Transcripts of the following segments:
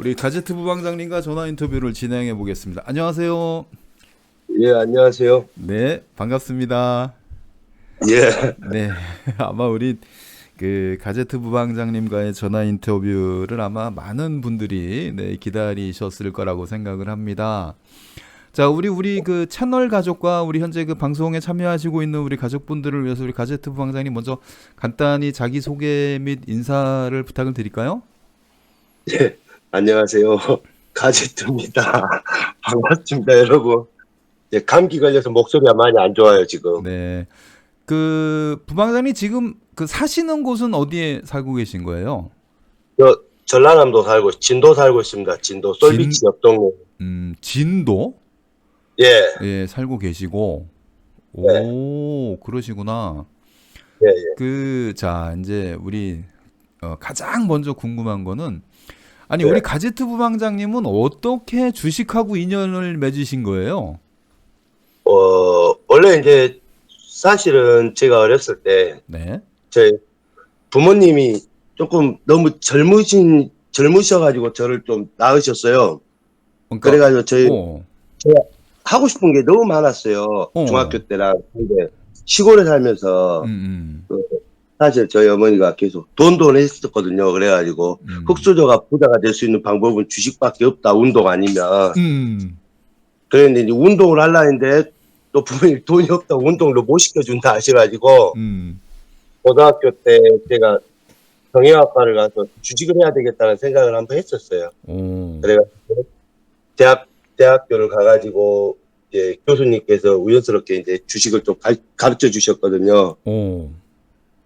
우리 가제트 부방장님과 전화 인터뷰를 진행해 보겠습니다. 안녕하세요. 예, 안녕하세요. 네, 반갑습니다. 예, 네, 아마 우리 그 가제트 부방장님과의 전화 인터뷰를 아마 많은 분들이 기다리셨을 거라고 생각을 합니다. 자, 우리 그 채널 가족과 우리 현재 그 방송에 참여하시고 있는 우리 가족분들을 위해서 우리 가제트 부방장님 먼저 간단히 자기 소개 및 인사를 부탁을 드릴까요? 예, 안녕하세요. 가제트입니다. 반갑습니다, 여러분. 예, 감기 걸려서 목소리가 많이 안 좋아요, 지금. 네. 그 부방장님 지금 그 사시는 곳은 어디에 살고 계신 거예요? 저 전라남도 살고, 진도 살고 있습니다. 진도, 솔비치 진, 옆 동네. 진도? 예, 예, 살고 계시고. 예, 오, 그러시구나. 예, 예. 그, 자, 이제 우리 가장 먼저 궁금한 거는 아니, 우리 예. 가제트 부방장님은 어떻게 주식하고 인연을 맺으신 거예요? 원래 이제, 사실은 제가 어렸을 때, 네. 제 부모님이 조금 너무 젊으셔가지고 저를 좀 낳으셨어요. 그러니까, 그래가지고 어, 제가 하고 싶은 게 너무 많았어요. 중학교 어, 때랑. 근데 시골에 살면서 음, 그 사실 저희 어머니가 계속 돈 했었거든요. 그래가지고 음, 흑수저가 부자가 될 수 있는 방법은 주식밖에 없다. 운동 아니면. 음, 그랬는데 이제 운동을 하려 했는데 또 부모님이 돈이 없다고 운동을 못 시켜준다 하셔가지고 음, 고등학교 때 제가 경영학과를 가서 주식을 해야 되겠다는 생각을 한번 했었어요. 오, 그래가지고 대학교를 가가지고 이제 교수님께서 우연스럽게 이제 주식을 좀 가르쳐 주셨거든요. 오,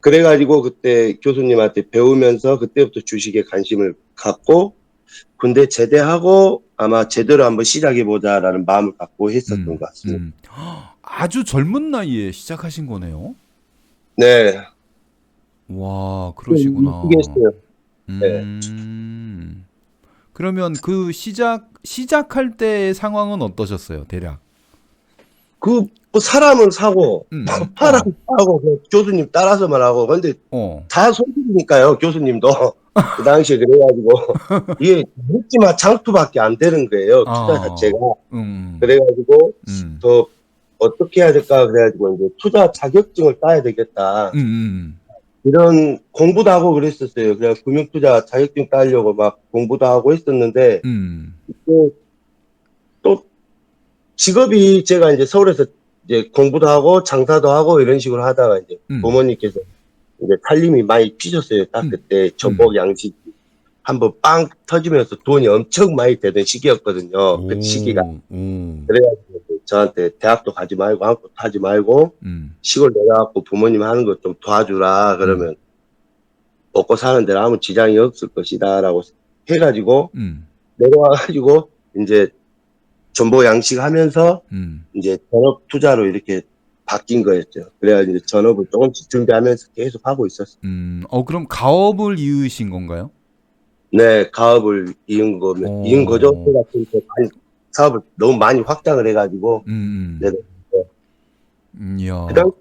그래가지고 그때 교수님한테 배우면서 그때부터 주식에 관심을 갖고 군대 제대하고 아마 제대로 한번 시작해보자라는 마음을 갖고 했었던 것 음, 같습니다. 아주 젊은 나이에 시작하신 거네요. 네. 와, 이쁘게 그러시구나. 했어요. 네. 음. 그러면 그 시작할 때의 상황은 어떠셨어요, 대략? 뭐 사람은 사고, 파란 어, 사고, 교수님 따라서만 하고, 근데 어, 다 손들이니까요, 교수님도. 그 당시에 그래가지고, 이게 묻지마 장투밖에 안 되는 거예요, 투자 자체가. 아, 음, 그래가지고, 음, 더 어떻게 해야 될까, 그래가지고, 이제 투자 자격증을 따야 되겠다. 음, 이런 공부도 하고 그랬었어요. 그래서 금융투자 자격증 따려고 막 공부도 하고 했었는데, 음, 또, 또 직업이 제가 이제 서울에서 이제 공부도 하고 장사도 하고 이런 식으로 하다가 이제 음, 부모님께서 이제 살림이 많이 피셨어요. 딱 음, 그때 음. 전복 양식 한번 빵 터지면서 돈이 엄청 많이 되던 시기였거든요. 그 시기가. 오, 오, 그래가지고 저한테 대학도 가지 말고 아무것도 하지 말고 음, 시골 내려갖고 부모님 하는 거 좀 도와주라. 음, 그러면 먹고 사는 데는 아무 지장이 없을 것이다라고 해가지고 음, 내려와가지고 이제 전복 양식 하면서 음, 이제 전업 투자로 이렇게 바뀐 거였죠. 그래가지고 이제 전업을 조금씩 준비하면서 계속 하고 있었어요. 그럼 가업을 이으신 건가요? 네, 가업을 이은 거죠. 어, 제가 좀 사업을 너무 많이 확장을 해가지고, 네, 네. 그 이야, 당시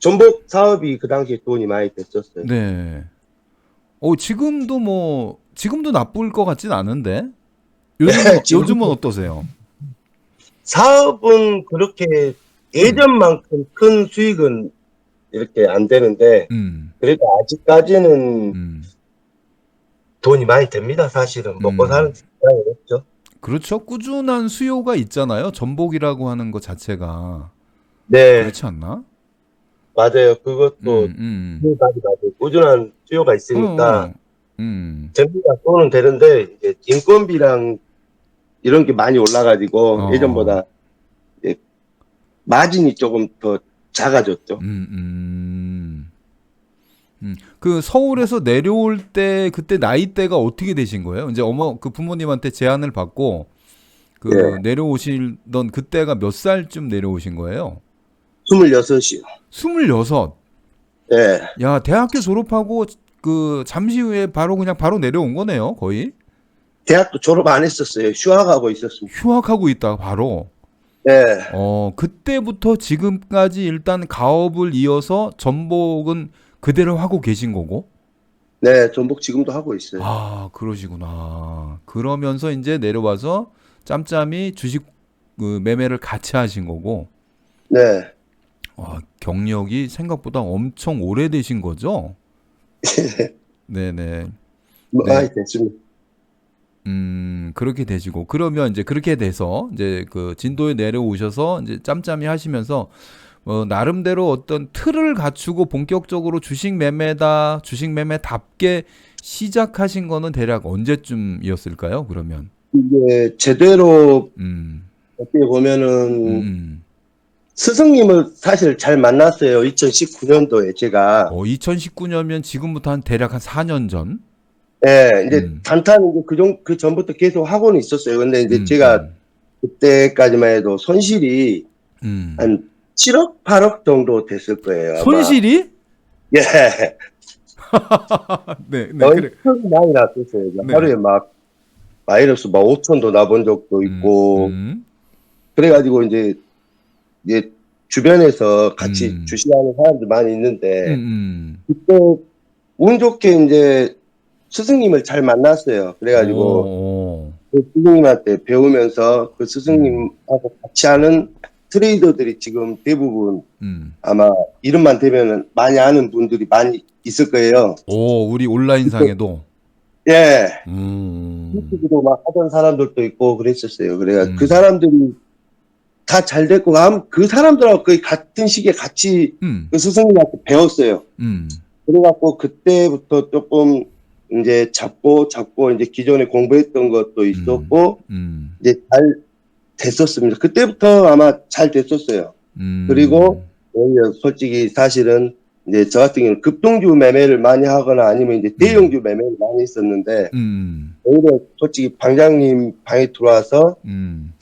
전복 사업이 그 당시에 돈이 많이 됐었어요. 네. 지금도 나쁠 것 같진 않은데? 지금 요즘은 어떠세요? 사업은 그렇게 음, 예전만큼 큰 수익은 이렇게 안 되는데, 음, 그래도 아직까지는 음, 돈이 많이 됩니다. 사실은 먹고 사는 음. 직장이 없죠. 그렇죠. 꾸준한 수요가 있잖아요. 전복이라고 하는 것 자체가. 네. 그렇지 않나? 맞아요. 그것도 수요가 꾸준한 수요가 어, 있으니까 어, 음, 전비가 쏘는 되는데 이제 인건비랑 이런 게 많이 올라가지고 어, 예전보다 이제 마진이 조금 더 작아졌죠. 음, 음, 그 서울에서 내려올 때 그때 나이대가 어떻게 되신 거예요? 이제 그 부모님한테 제안을 받고 그 예, 내려오시던 그때가 몇 살쯤 내려오신 거예요? 26이요. 26. 예, 야, 대학교 졸업하고 그 잠시 후에 바로 내려온 거네요, 거의. 대학도 졸업 안 했었어요. 휴학하고 있었습니다. 휴학하고 있다가 바로. 예, 그때부터 지금까지 일단 가업을 이어서 전복은 그대로 하고 계신 거고. 네, 전복 지금도 하고 있어요. 아, 그러시구나. 그러면서 이제 내려와서 짬짬이 주식 그 매매를 같이 하신 거고, 네. 경력이 생각보다 엄청 오래되신 거죠? 네네. 뭐, 네. 됐습니다. 그렇게 되시고, 그러면 이제 그렇게 돼서, 이제 그 진도에 내려오셔서, 이제 짬짬이 하시면서, 나름대로 어떤 틀을 갖추고 본격적으로 주식 매매답게 시작하신 거는 대략 언제쯤이었을까요, 그러면? 이게 제대로 음, 어떻게 보면은 음. 스승님을 사실 잘 만났어요. 2019년도에 제가. 2019년이면 지금부터 한 대략 한 4년 전? 예, 이제 음, 단타는 이제 그 전부터 계속 하고는 있었어요. 근데 이제 음, 제가 음, 그때까지만 해도 손실이 음. 한 7억, 8억 정도 됐을 거예요, 아마. 손실이? 예, 네, 네, 그래. 엄청 많이 났었어요. 네. 하루에 막 마이너스 막 5천도 나본 적도 음, 있고. 음, 그래가지고 이제 주변에서 같이 음, 주식하는 사람들 많이 음, 있는데, 음. 그때 운 좋게 이제 스승님을 잘 만났어요. 그래가지고 오, 그 스승님한테 배우면서 그 음, 스승님하고 같이 하는 트레이더들이 지금 대부분 음. 아마 이름만 대면은 많이 아는 분들이 많이 있을 거예요. 우리 온라인상에도. 예. 음, 유튜브도 막 하던 사람들도 있고 그랬었어요. 그래가 그 음, 사람들이 다 잘 됐고, 그 사람들하고 거의 같은 시기에 같이 음, 그 스승님한테 배웠어요. 음, 그래갖고 그때부터 조금 이제 잡고 이제 기존에 공부했던 것도 음, 있었고, 음, 이제 잘 됐었습니다. 그때부터 아마 잘 됐었어요. 그리고 음, 오히려 솔직히 사실은 이제 저 같은 경우는 급등주 매매를 많이 하거나 아니면 이제 음, 대형주 매매를 많이 했었는데, 음, 오히려 솔직히 방장님 방에 들어와서 음,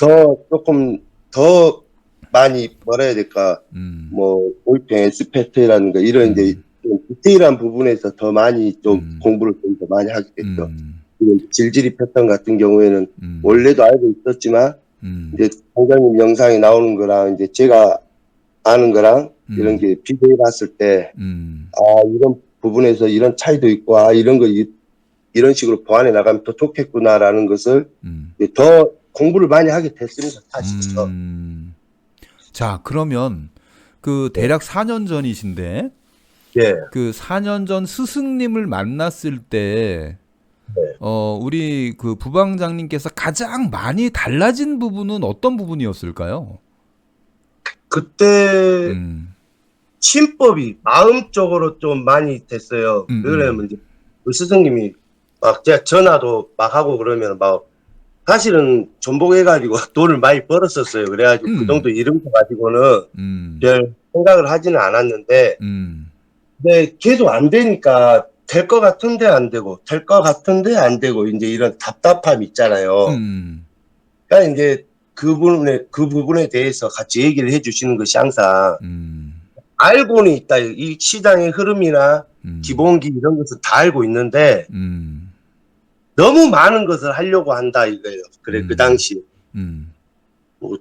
조금 더 많이 뭐라 해야 될까, 음, 뭐 올평 에스페트라든가 이런 이제 음, 좀 디테일한 부분에서 더 많이 좀 음, 공부를 좀 더 많이 하게 됐죠. 음, 그리고 질질이 패턴 같은 경우에는 음, 원래도 알고 있었지만 음, 이제 방장님 영상이 나오는 거랑 이제 제가 아는 거랑 이런 음, 게 비교해 봤을 때, 음, 이런 부분에서 이런 차이도 있고, 이런 거 이런 식으로 보완해 나가면 더 좋겠구나라는 것을 음, 이제 더 공부를 많이 하게 됐습니다. 사실 저. 음. 자, 그러면 그 네. 대략 4년 전이신데 예. 그 4년 전 스승님을 만났을 때 네. 우리 그 부방장님께서 가장 많이 달라진 부분은 어떤 부분이었을까요? 그때 음, 침법이 마음적으로 좀 많이 됐어요. 음, 왜냐면 이제 그 스승님이 막 제가 전화도 막 하고 그러면 막 사실은 전복해가지고 돈을 많이 벌었었어요. 그래가지고 그 음, 정도 이름 가지고는 음, 별 생각을 하지는 않았는데, 음, 근데 계속 안 되니까 될 것 같은데 안 되고 될 것 같은데 안 되고 이제 이런 답답함 있잖아요. 음, 그러니까 이제 그 부분에 대해서 같이 얘기를 해주시는 것이 항상 음, 알고는 있다. 이 시장의 흐름이나 음, 기본기 이런 것을 다 알고 있는데 음, 너무 많은 것을 하려고 한다 이거예요. 그래 그 음, 당시 음, 뭐,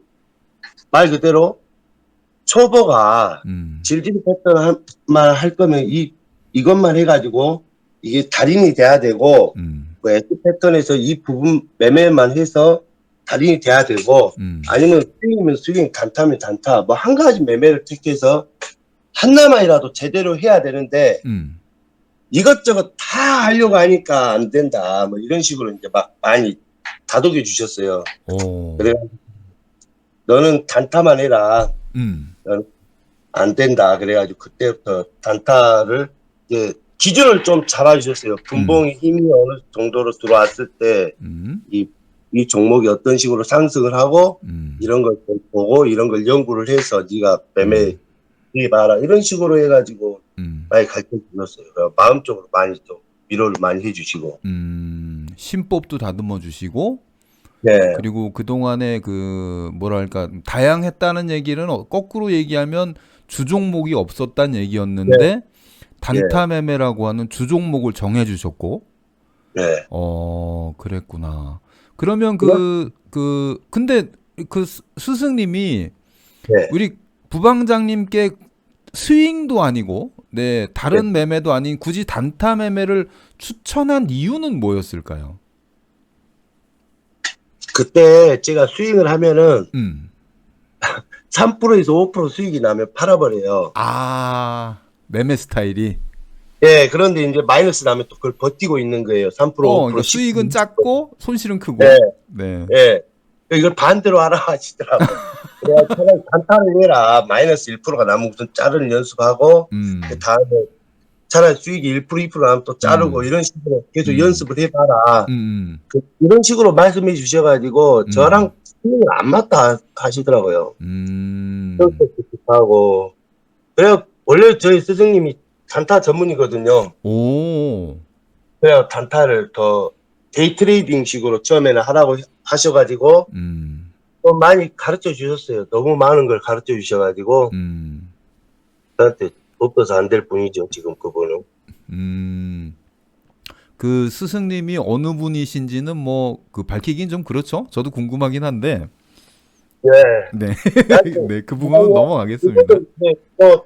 말 그대로 초보가 음, 질질 패턴만 할 거면 이것만 해가지고 이게 달인이 돼야 되고, 음, 뭐 S 패턴에서 이 부분 매매만 해서 달인이 돼야 되고, 음, 아니면 스윙이면 스윙, 단타면 단타, 뭐 한 가지 매매를 택해서 하나만이라도 제대로 해야 되는데 음, 이것저것 다 하려고 하니까 안 된다. 뭐 이런 식으로 이제 막 많이 다독여 주셨어요. 오, 그래, 너는 단타만 해라. 음, 너는 안 된다. 그래가지고 그때부터 단타를 이제 기준을 좀 잡아주셨어요. 음, 분봉의 힘이 어느 정도로 들어왔을 때 음, 이, 이 종목이 어떤 식으로 상승을 하고 음, 이런 걸 좀 보고 이런 걸 연구를 해서 네가 매매 음, 봐라. 이런 식으로 해가지고 음. 많이 가르쳐 주셨어요. 마음적으로 많이 좀 위로를 많이 해주시고. 신법도 다듬어 주시고 네, 그리고 그동안에 그 뭐랄까 다양했다는 얘기는 거꾸로 얘기하면 주종목이 없었단 네, 얘기였는데 예, 단타 매매라고 하는 주종목을 정해 주셨고 네. 그랬구나. 그러면 그냥, 근데 그 스승님이 네, 우리 부방장님께 스윙도 아니고, 네, 다른 매매도 아닌 굳이 단타 매매를 추천한 이유는 뭐였을까요? 그때 제가 스윙을 하면은 음. 3%에서 5% 수익이 나면 팔아버려요. 아, 매매 스타일이. 예, 그런데 이제 마이너스 나면 또 그걸 버티고 있는 거예요. 3%, 그러니까 5%, 수익은 10%. 작고 손실은 크고. 네, 네. 예. 이걸 반대로 하라 하시더라고요. 그래야 차라리 단타를 내라. 마이너스 1%가 나면 우선 자르는 연습하고, 그 다음에 차라리 수익이 1%, 2% 나면 또 자르고, 음. 이런 식으로 계속 음. 연습을 해봐라. 음. 이런 식으로 말씀해 주셔가지고, 저랑 수익이 안 맞다 하시더라고요. 그래서 그렇게 하고, 그래야 원래 저희 스승님이 단타 전문이거든요. 오. 그래야 단타를 더 데이 트레이딩 식으로 처음에는 하라고 하셔가지고 또 많이 가르쳐 주셨어요. 너무 많은 걸 가르쳐 주셔가지고 저한테 없어서 안 될 뿐이죠. 지금 그분은. 그 스승님이 어느 분이신지는 뭐 그 밝히긴 좀 그렇죠. 저도 궁금하긴 한데. 네. 네. 네, 그 부분은 넘어가겠습니다. 또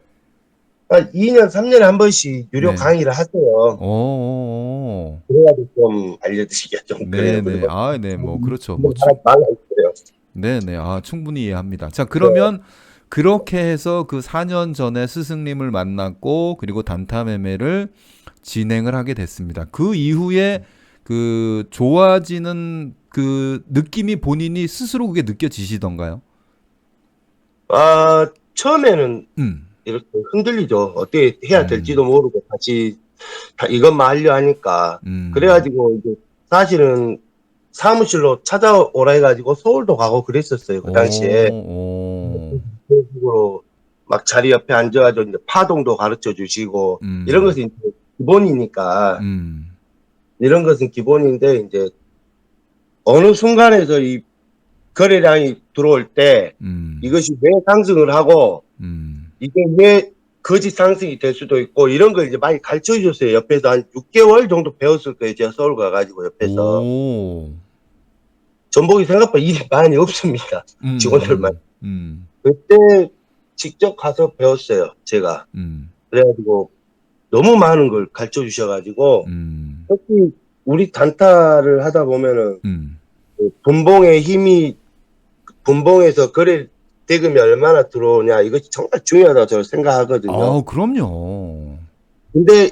한 2년, 3년에 한 번씩 유료 네. 강의를 하세요. 오. 그래가지고 좀 알려드리기가 좀 그래요. 네네. 그리고 아, 네, 뭐 그렇죠. 말라 있어요. 네네. 아, 충분히 이해합니다. 자, 그러면 그렇게 해서 그 4년 전에 스승님을 만났고 그리고 단타 매매를 진행을 하게 됐습니다. 그 이후에 그 좋아지는 그 느낌이 본인이 스스로 그게 느껴지시던가요? 아, 처음에는 음. 이렇게 흔들리죠. 어떻게 해야 될지도 모르고 다시 이것만 하려 하니까. 그래가지고 이제 사실은 사무실로 찾아오라 해가지고 서울도 가고 그랬었어요. 그 당시에. 그런 식으로 막 자리 옆에 앉아가지고 이제 파동도 가르쳐 주시고 이런 것은 이제 기본이니까 이런 것은 기본인데 이제 어느 순간에서 이 거래량이 들어올 때 이것이 왜 상승을 하고 이게 왜 거짓 상승이 될 수도 있고 이런 걸 이제 많이 가르쳐 주셨어요. 옆에서 한 6개월 정도 배웠을 거예요. 제가 서울 가가지고 옆에서. 전복이 생각보다 일이 많이 없습니다. 직원들만. 그때 직접 가서 배웠어요. 제가. 그래가지고 너무 많은 걸 가르쳐 주셔가지고 특히 우리 단타를 하다 보면은 그 분봉의 힘이 분봉에서 거래 대금이 얼마나 들어오냐 이것이 정말 중요하다고 저는 생각하거든요. 아, 그럼요. 근데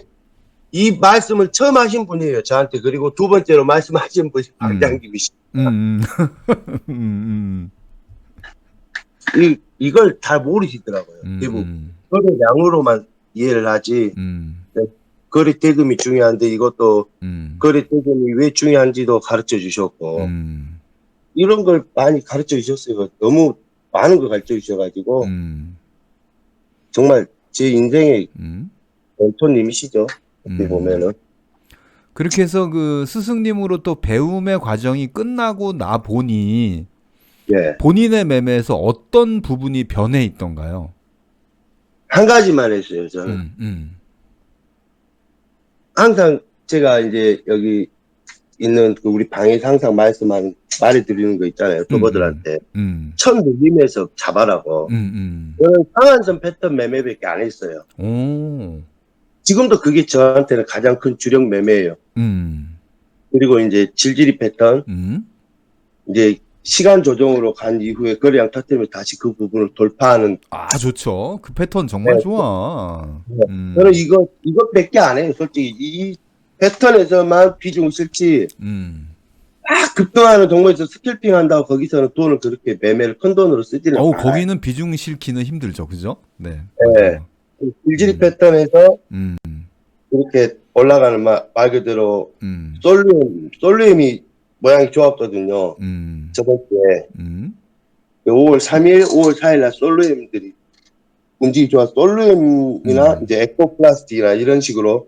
이 말씀을 처음 하신 분이에요. 저한테. 그리고 두 번째로 말씀하신 분이 방장님이시죠. 이걸 잘 모르시더라고요. 대부분. 거래량으로만 이해를 하지. 거래 대금이 중요한데 이것도 거래 대금이 왜 중요한지도 가르쳐 주셨고 이런 걸 많이 가르쳐 주셨어요. 너무 많은 걸 가르쳐 주셔가지고 정말 제 인생의 멘토님이시죠. 어떻게 보면은. 그렇게 해서 그 스승님으로 또 배움의 과정이 끝나고 나 보니 예. 본인의 매매에서 어떤 부분이 변해 있던가요? 한 가지만 했어요, 저는. 항상 제가 이제 여기 있는 그 우리 방에서 항상 말해드리는 거 있잖아요. 유튜버들한테. 첫 눌림에서 잡아라고. 저는 상한선 패턴 매매밖에 안 했어요. 지금도 그게 저한테는 가장 큰 주력 매매예요. 그리고 이제 질질이 패턴. 이제 시간 조정으로 간 이후에 거래량 터뜨리면 다시 그 부분을 돌파하는. 아, 좋죠. 그 패턴 정말 좋아. 저는 이것밖에 안 해요. 솔직히 이 패턴에서만 비중을 쓸지. 급등하는 종목에서 스킬핑 한다고 거기서는 돈을 그렇게 매매를 큰 돈으로 쓰지는 않아요. 거기는 비중 실기는 힘들죠, 그죠? 네. 네. 질질이 패턴에서 이렇게 올라가는 말 그대로 솔루엠이 모양이 좋았거든요. 저번 주에 5월 3일, 5월 4일 날 솔루엠들이 움직이 좋아서 솔루엠이나 이제 에코플라스틱이나 이런 식으로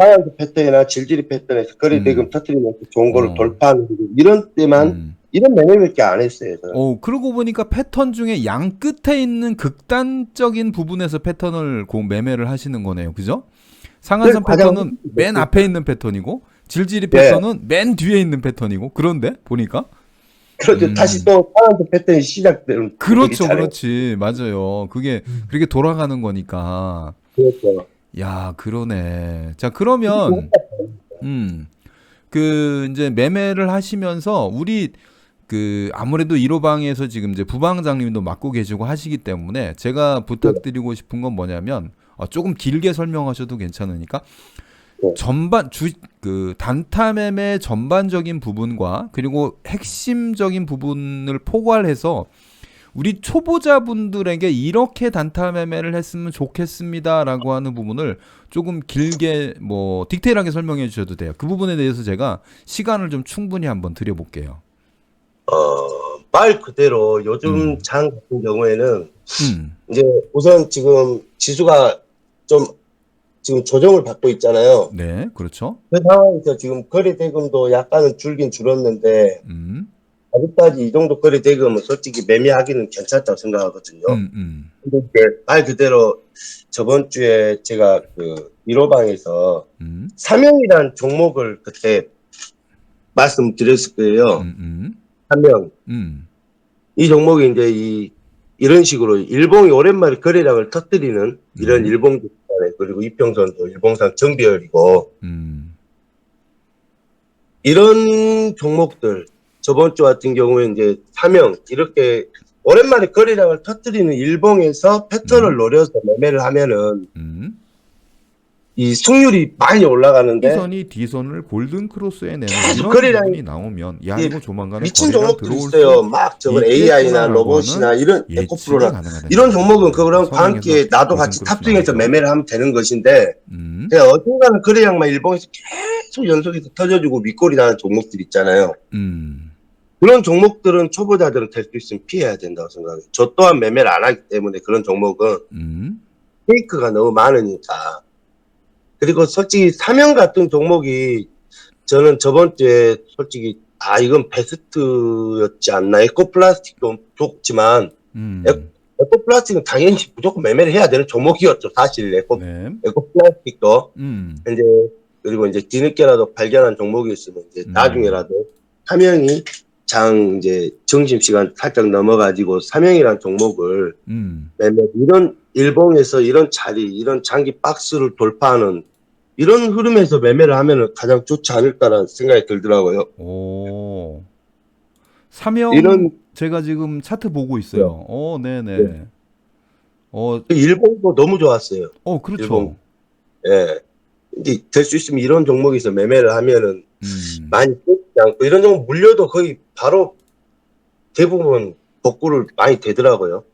하얀 패턴이나 질질이 패턴에서 거래 대금 터뜨리면서 좋은 거를 돌파하는 이런 때만 이런 매매밖에 안 했어요. 저는. 그러고 보니까 패턴 중에 양 끝에 있는 극단적인 부분에서 패턴을 매매를 하시는 거네요, 그죠? 상한선 패턴은 맨 앞에 있는 패턴이고 질질이 패턴은 맨 뒤에 있는 패턴이고 그런데 보니까 그렇죠. 다시 또 파란색 패턴이 시작되는. 그렇죠, 그렇지, 맞아요. 그게 그렇게 돌아가는 거니까. 그렇죠. 야, 그러네. 자, 그러면 그 이제 매매를 하시면서 우리 그 아무래도 1호방에서 지금 이제 부방장님도 맡고 계시고 하시기 때문에 제가 부탁드리고 싶은 건 뭐냐면 조금 길게 설명하셔도 괜찮으니까 네. 전반 그 단타 매매 전반적인 부분과 그리고 핵심적인 부분을 포괄해서 우리 초보자분들에게 이렇게 단타 매매를 했으면 좋겠습니다라고 하는 부분을 조금 길게 뭐 디테일하게 설명해 주셔도 돼요. 그 부분에 대해서 제가 시간을 좀 충분히 한번 드려볼게요. 말 그대로 요즘 장 같은 경우에는 음, 이제 우선 지금 지수가 좀 지금 조정을 받고 있잖아요. 네, 그렇죠. 그 상황에서 지금 거래 대금도 약간은 줄긴 줄었는데 음, 아직까지 이 정도 거래 대금은 솔직히 매매하기는 괜찮다고 생각하거든요. 근데 이제 말 그대로 저번 주에 제가 그 1호방에서 삼형이란 종목을 그때 말씀드렸을 거예요. 삼형. 이 종목이 이제 이런 식으로 일봉이 오랜만에 거래량을 터뜨리는 이런 일봉 기간에 그리고 이평선도 일봉상 정배열이고 이런 종목들 저번 주 같은 경우에 이제 삼형 이렇게 오랜만에 거래량을 터뜨리는 일봉에서 패턴을 노려서 매매를 하면은 이 승률이 많이 올라가는데 B선이 D선을 골든 크로스에 내는 계속 이런 거래량이 부분이 나오면 야 이거 조만간에 미친 거래량 종목들이 들어올 있어요. 수 막 저번 AI나 있겠구나라고 로봇이나 하는 이런 예측이 에코프로나 가능하다는 이런 얘기죠. 종목은 그거랑 선행해서 함께 나도 골든 같이 크로스 탑승해서 나오죠. 매매를 하면 되는 것인데 제가 어딘가는 거래량만 일봉에서 계속 연속해서 터져주고 윗골이 나는 종목들 있잖아요. 그런 종목들은 초보자들은 될 수 있으면 피해야 된다고 생각해요. 저 또한 매매를 안 하기 때문에 그런 종목은 페이크가 너무 많으니까. 그리고 솔직히 삼형 같은 종목이 저는 저번 주에 솔직히 이건 베스트였지 않나. 에코플라스틱도 좋지만 에코플라스틱은 당연히 무조건 매매를 해야 되는 종목이었죠. 사실 에코플라스틱도 이제 그리고 이제 뒤늦게라도 발견한 종목이었으면 이제 나중에라도 삼형이 이제 점심시간 살짝 넘어가지고 삼형이란 종목을 매매 이런 일봉에서 이런 자리 이런 장기 박스를 돌파하는 이런 흐름에서 매매를 하면 가장 좋지 않을까라는 생각이 들더라고요. 오. 삼형 이런 제가 지금 차트 보고 있어요. 네네. 일봉도 너무 좋았어요. 그렇죠. 일봉. 예. 이제 될 수 있으면 이런 종목에서 매매를 하면은 많이 끊지 않고 이런 종목 물려도 거의 바로 대부분 복구를 많이 되더라고요.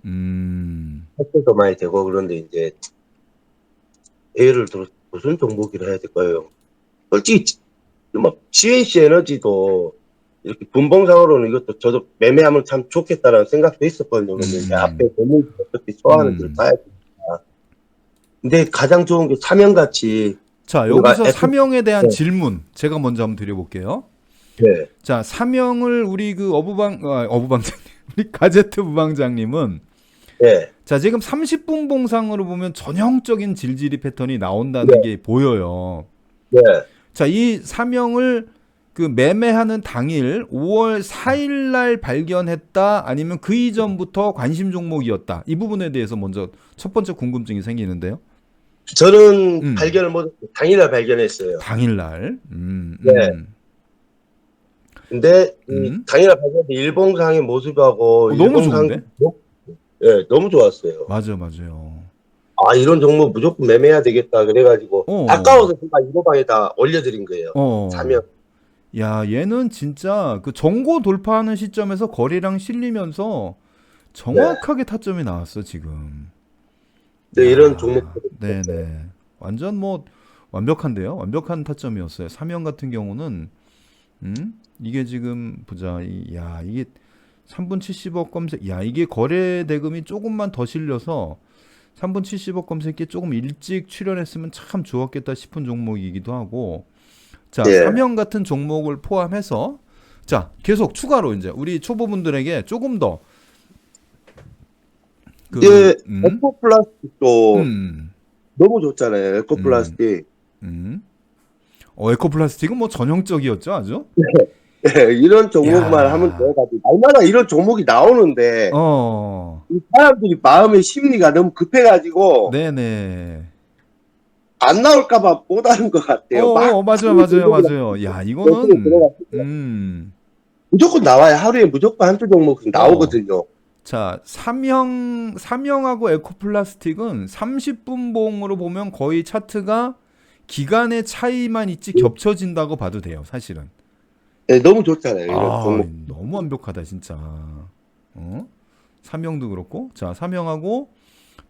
도 많이 되고 그런데 이제 예를 들어 무슨 종목이라 해야 될까요? 솔직히 막 CNC 에너지도 이렇게 분봉상으로는 이것도 저도 매매하면 참 좋겠다라는 생각도 있었거든요. 근데 이제 앞에 고민을 어떻게 소화하는지를 봐야 되니까. 근데 가장 좋은 게 삼형같이 자, 여기서 삼형에 대한 질문 제가 먼저 한번 드려볼게요. 네. 자, 삼형을 우리 그 어부방장님, 우리 가제트 부방장님은 네. 자, 지금 30분 봉상으로 보면 전형적인 질질이 패턴이 나온다는 게 보여요. 네. 자, 이 삼형을 그 매매하는 당일 5월 4일 날 발견했다 아니면 그 이전부터 관심 종목이었다. 이 부분에 대해서 먼저 첫 번째 궁금증이 생기는데요. 저는 발견을 못했어요. 당일날 발견했어요. 당일날. 네. 근데 당일날 발견했는데 일봉상의 모습하고 너무 좋은데? 네, 너무 좋았어요. 맞아요. 이런 종목 무조건 매매해야 되겠다 그래가지고 아까워서 제가 1호방에다 올려드린 거예요. 사면. 야, 얘는 진짜 그 정고 돌파하는 시점에서 거래량 실리면서 정확하게 타점이 나왔어 지금. 네, 이런 종목들. 네네. 완전 뭐 완벽한데요. 완벽한 타점이었어요. 삼형 같은 경우는 이게 지금 보자. 이게 3분 70억 검색. 이게 거래 대금이 조금만 더 실려서 3분 70억 검색기 조금 일찍 출연했으면 참 좋았겠다 싶은 종목이기도 하고. 자, 삼형 같은 종목을 포함해서 자, 계속 추가로 이제 우리 초보분들에게 조금 더 에코플라스틱도 너무 좋잖아요. 에코플라스틱. 에코플라스틱은 뭐 전형적이었죠, 아주? 이런 종목만 하면 야. 돼가지고 날마다 이런 종목이 나오는데 어. 이 사람들이 마음의 심리가 너무 급해가지고 네네. 안 나올까봐 못 하는 것 같아요. 막 맞아요, 맞아요, 맞아요. 야, 열심히 이거는, 들어가서 음. 무조건 나와요. 하루에 무조건 한두 종목씩 어. 나오거든요. 자, 삼형하고 에코플라스틱은 30분 봉으로 보면 거의 차트가 기간의 차이만 있지 겹쳐진다고 봐도 돼요, 사실은. 네, 너무 좋잖아요. 이런 아, 종목. 너무 완벽하다, 진짜. 어? 삼형도 그렇고. 자, 삼형하고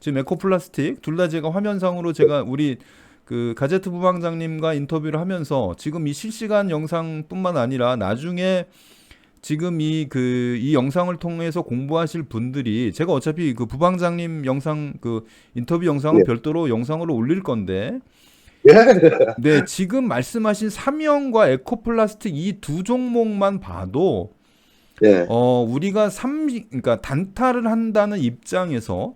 지금 에코플라스틱 둘 다 제가 화면상으로 제가 우리 그 가제트 부방장님과 인터뷰를 하면서 지금 이 실시간 영상뿐만 아니라 나중에 지금 이 영상을 통해서 공부하실 분들이 제가 어차피 그 부방장님 영상 그 인터뷰 영상은 네. 별도로 영상으로 올릴 건데 예. 네, 지금 말씀하신 삼형과 에코플라스틱 이 두 종목만 봐도 네. 우리가 그러니까 단타를 한다는 입장에서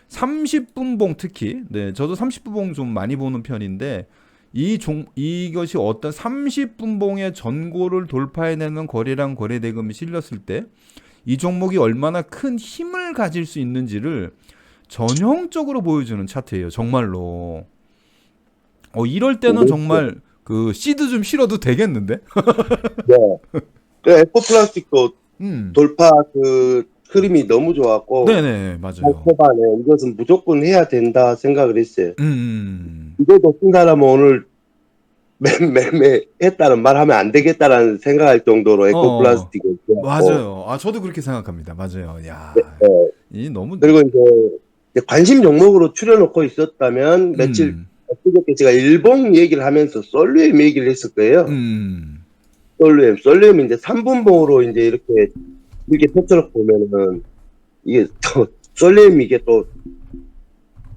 30분 봉 특히 네, 저도 30분 봉 좀 많이 보는 편인데 이것이 어떤 30분 봉의 전고를 돌파해내는 거래량 거래대금이 실렸을 때 이 종목이 얼마나 큰 힘을 가질 수 있는지를 전형적으로 보여주는 차트예요. 정말로. 이럴 때는 정말 그 시드 좀 실어도 되겠는데? 네. 그 에코플라스틱도 음. 돌파 그 흐름이 너무 좋았고 네네, 맞아요. 초반에 이것은 무조건 해야 된다 생각을 했어요. 음. 이것도 쓴 사람은 오늘 매매 했다는 말 하면 안 되겠다라는 생각할 정도로 어, 에코플라스틱을 좋았고 맞아요. 아, 저도 그렇게 생각합니다. 맞아요. 야, 네. 이 너무, 그리고 이제 관심 종목으로 추려놓고 있었다면 며칠 음, 그저께 제가 일본 얘기를 하면서 솔루엠 얘기를 했을 거예요. 음, 솔루엠이 이제 3분봉으로 이제 이렇게 길게 펼쳐놓고 보면은 이게 또 솔루엠이 이게 또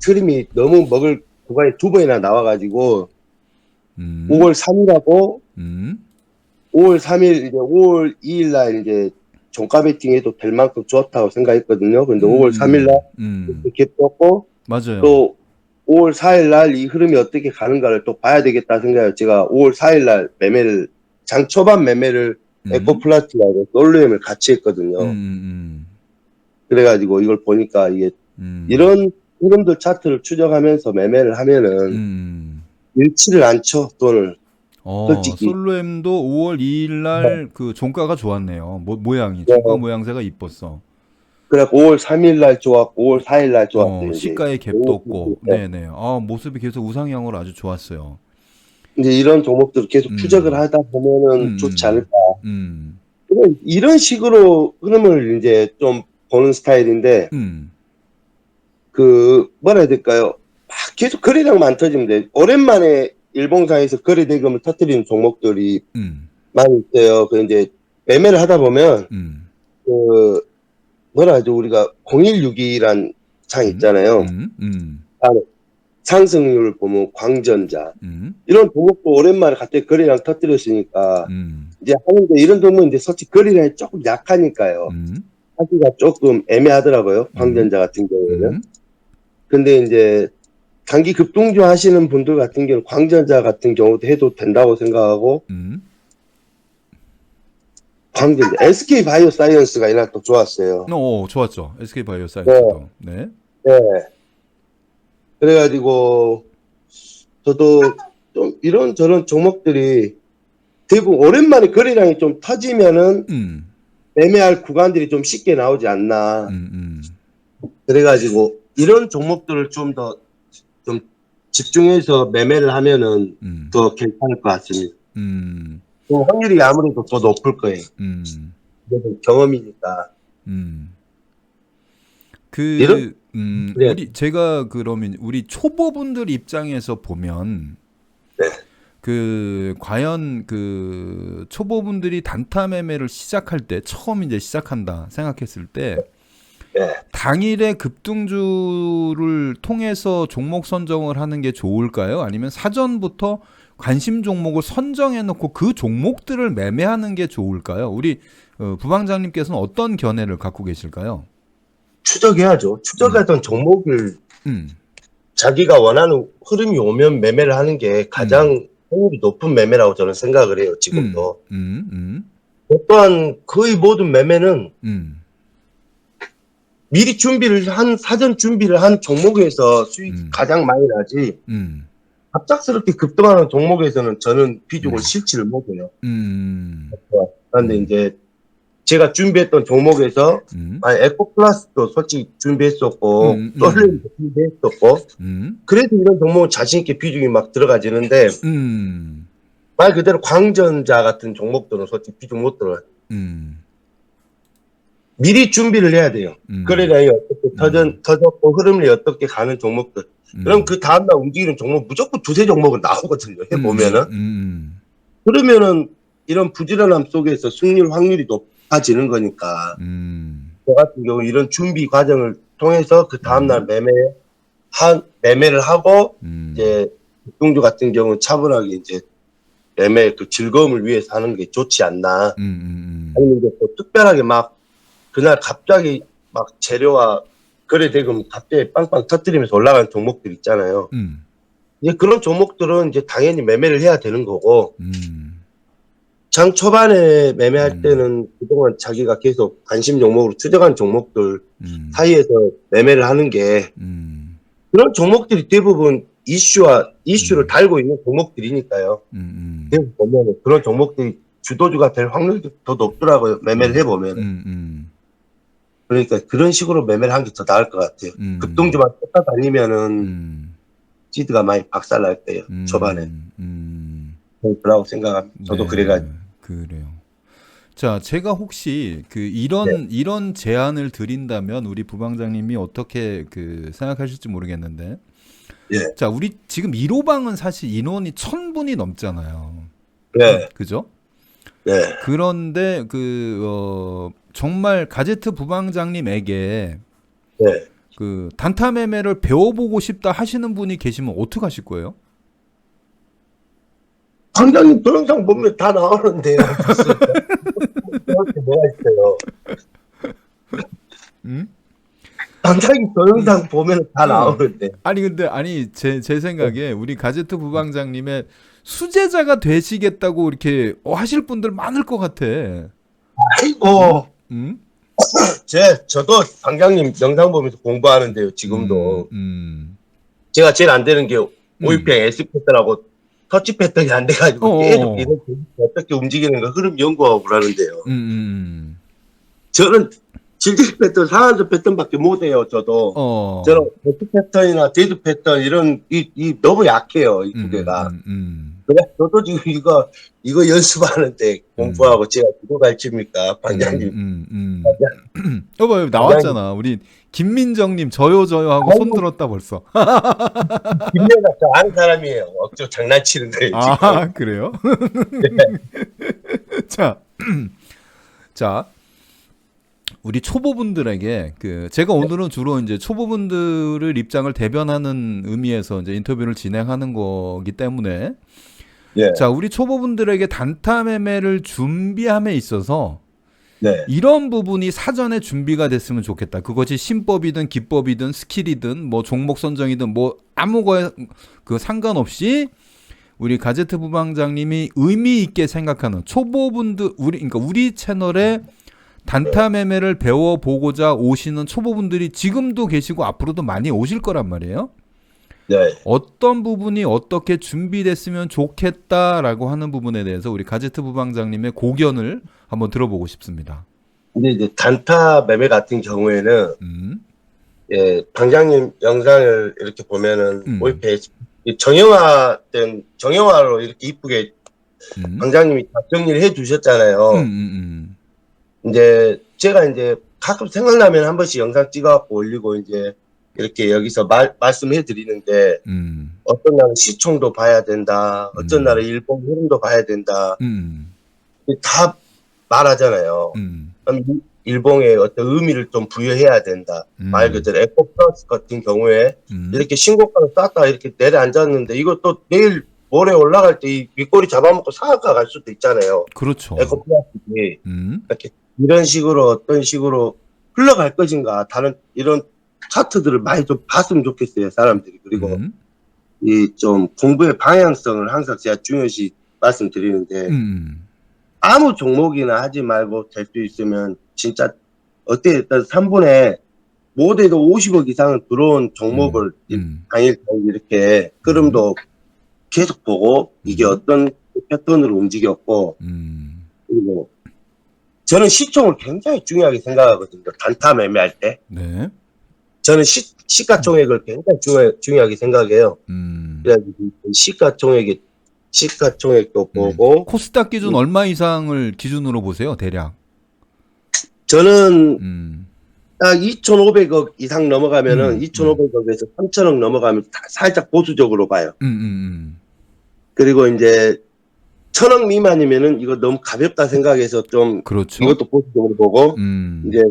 트림이 너무 먹을 구간이 두 번이나 나와가지고 5월 3일하고 5월 3일 이제 5월 2일 날 이제 종가 베팅해도 될 만큼 좋았다고 생각했거든요. 근데 5월 3일 날 이렇게 떴고 맞아요. 또 5월 4일 날 이 흐름이 어떻게 가는가를 또 봐야 되겠다 생각해요. 제가 5월 4일 날 매매를 장 초반 매매를 에코플라스틱하고 솔루엠을 같이 했거든요. 그래가지고 이걸 보니까 이게 이런 흐름들 차트를 추적하면서 매매를 하면은 잃지를 않죠, 돈을. 솔직히. 솔로엠도 5월 2일 날 그 종가가 좋았네요. 모양이 네. 종가 모양새가 이뻤어. 그래갖고 5월 3일 날 좋았고 5월 4일 날 좋았어요. 이제. 시가의 갭도 없고, 네네. 모습이 계속 우상향으로 아주 좋았어요. 이제 이런 종목들을 계속 추적을 하다 보면은 좋지 않을까. 이런 식으로 흐름을 이제 좀 보는 스타일인데, 뭐라 해야 될까요? 막 계속 거래량만 터지면 돼. 오랜만에 일봉상에서 거래 대금을 터뜨리는 종목들이 많이 있어요. 이제 매매를 하다 보면, 뭐라 하죠? 우리가 0162란 장 있잖아요. 상승률 보면 광전자. 이런 종목도 오랜만에 갑자기 거래량 터뜨렸으니까, 이제 하는데 이런 종목은 이제 솔직히 거래량이 조금 약하니까요. 하기가 조금 애매하더라고요. 광전자 같은 경우에는. 근데 이제 단기 급등주 하시는 분들 같은 경우는 광전자 같은 경우도 해도 된다고 생각하고, 광전자, SK 바이오사이언스가 이날 또 좋았어요. 좋았죠. SK 바이오사이언스도. 네. 네. 그래가지고 저도 좀 이런저런 종목들이 대부분 오랜만에 거래량이 좀 터지면은 매매할 구간들이 좀 쉽게 나오지 않나. 그래가지고 이런 종목들을 좀 더 좀 집중해서 매매를 하면은 더 괜찮을 것 같습니다. 확률이 아무래도 더 높을 거예요. 그래도 경험이니까. 이런 네. 제가 그러면 우리 초보분들 입장에서 보면 네. 과연 초보분들이 단타 매매를 시작할 때 처음 이제 시작한다 생각했을 때 네. 당일의 급등주를 통해서 종목 선정을 하는 게 좋을까요? 아니면 사전부터 관심 종목을 선정해 놓고 그 종목들을 매매하는 게 좋을까요? 우리 부방장님께서는 어떤 견해를 갖고 계실까요? 추적해야죠. 추적하던 종목을 자기가 원하는 흐름이 오면 매매를 하는 게 가장 확률이 높은 매매라고 저는 생각을 해요. 지금도. 또한 거의 모든 매매는 음. 미리 사전 준비를 한 종목에서 수익이 가장 많이 나지, 갑작스럽게 급등하는 종목에서는 저는 비중을 실지를 못해요. 그런데 이제 제가 준비했던 종목에서 에코플러스도 솔직히 준비했었고, 솔레임도 준비했었고, 그래도 이런 종목은 자신있게 비중이 막 들어가지는데, 말 그대로 광전자 같은 종목들은 솔직히 비중 못 들어요. 미리 준비를 해야 돼요. 그래야 어떻게 터졌고 흐름이 어떻게 가는 종목들. 그럼 그 다음날 움직이는 종목 무조건 두세 종목은 나오거든요. 해보면은. 그러면은 이런 부지런함 속에서 승률 확률이 높아지는 거니까. 저 같은 경우 이런 준비 과정을 통해서 그 다음날 매매를 하고 이제 육종주 같은 경우는 차분하게 이제 매매 그 즐거움을 위해서 하는 게 좋지 않나. 아니면 이제 또 특별하게 막 그날 갑자기 막 재료와 거래대금 갑자기 빵빵 터뜨리면서 올라가는 종목들 있잖아요. 이제 그런 종목들은 이제 당연히 매매를 해야 되는 거고, 장 초반에 매매할 때는 그동안 자기가 계속 관심 종목으로 추적한 종목들 사이에서 매매를 하는 게, 그런 종목들이 대부분 이슈를 달고 있는 종목들이니까요. 그래서 보면 그런 종목들이 주도주가 될 확률이 더 높더라고요. 매매를 해보면. 그러니까 그런 식으로 매매를 하는 게 더 나을 것 같아요. 급등주만 쫓아다니면은 시드가 많이 박살날 거예요. 초반에. 그라고 생각합니다. 저도 네, 그래가지고. 그래요. 자, 제가 혹시 그 이런 제안을 드린다면 우리 부방장님이 어떻게 그 생각하실지 모르겠는데, 예. 자, 우리 지금 1호방은 사실 인원이 1000분이 넘잖아요. 네. 그죠? 네. 그런데 정말 가제트 부방장님에게 네. 그 단타 매매를 배워보고 싶다 하시는 분이 계시면 어떻게 하실 거예요? 방장님 동영상 보면 다 나오는데요. 뭐가 있어요. 방장님 동영상 보면 다 나오는데. 아니 제 생각에 우리 가제트 부방장님의 수제자가 되시겠다고 이렇게 하실 분들 많을 것 같아. 아이고. 저도 방장님 영상 보면서 공부하는데요. 지금도. 제가 제일 안 되는 게 오이평 S 패턴하고 터치 패턴이 안 돼가지고 계속 이런 어떻게 움직이는 거 흐름 연구하고 그러는데요. 저는 질질 패턴, 상한선 패턴밖에 못해요. 저도. 저는 터치 패턴이나 데드 패턴 이런 너무 약해요. 이 두 개가. 그래 저도 지금 이거 연습하는데 공부하고 제가 누구 가르칩니까? 반장님. 여보 나왔잖아. 우리 김민정님 저요 하고 손 들었다 벌써. 김명가 저 아는 사람이에요. 억지로 장난치는 거예요. 아 그래요? 자 우리 초보분들에게 제가 오늘은 주로 이제 초보분들을 입장을 대변하는 의미에서 이제 인터뷰를 진행하는 거기 때문에 자 우리 초보분들에게 단타 매매를 준비함에 있어서 이런 부분이 사전에 준비가 됐으면 좋겠다. 그것이 신법이든 기법이든 스킬이든 뭐 종목 선정이든 뭐 아무거나 상관없이 우리 가제트 부방장님이 의미 있게 생각하는 초보분들 그러니까 우리 채널에 단타 매매를 배워보고자 오시는 초보분들이 지금도 계시고 앞으로도 많이 오실 거란 말이에요. 어떤 부분이 어떻게 준비됐으면 좋겠다라고 하는 부분에 대해서 우리 가제트 부방장님의 고견을 한번 들어보고 싶습니다. 근데 이제 단타 매매 같은 경우에는 방장님 영상을 이렇게 보면은 오이페이지 정형화로 이렇게 이쁘게 방장님이 다 정리를 해 주셨잖아요. 이제 제가 이제 가끔 생각나면 한 번씩 영상 찍어갖고 올리고 이제 이렇게 여기서 말씀해 드리는데 어떤 날은 시총도 봐야 된다. 어떤 날은 일본 흐름도 봐야 된다. 다 말하잖아요. 그럼 일본에 어떤 의미를 좀 부여해야 된다. 말 그대로 에코플러스 같은 경우에 이렇게 신고가를 쌌다 이렇게 내려앉았는데 이것도 내일 모레 올라갈 때 이 윗꼬리 잡아먹고 상한가 갈 수도 있잖아요. 그렇죠. 에코플러스이 이렇게 이런 식으로 어떤 식으로 흘러갈 것인가 다른 이런 차트들을 많이 좀 봤으면 좋겠어요, 사람들이. 그리고 이 좀 공부의 방향성을 항상 제가 중요시 말씀드리는데 아무 종목이나 하지 말고 될 수 있으면 진짜 어때 일단 3분에 모두에도 50억 이상은 들어온 종목을 당일 이렇게 흐름도 계속 보고 이게 어떤 패턴으로 움직였고 그리고 저는 시총을 굉장히 중요하게 생각하거든요. 단타 매매할 때. 네. 저는 시가총액을 굉장히 중요하게 생각해요. 그래가지고 시가총액도 보고 코스닥 기준 얼마 이상을 기준으로 보세요, 대략? 저는 딱 2,500억 이상 넘어가면은 2,500억에서 3,000억 넘어가면 살짝 보수적으로 봐요. 그리고 이제 1,000억 미만이면은 이거 너무 가볍다 생각해서 좀 그렇죠. 이것도 보수적으로 보고 이제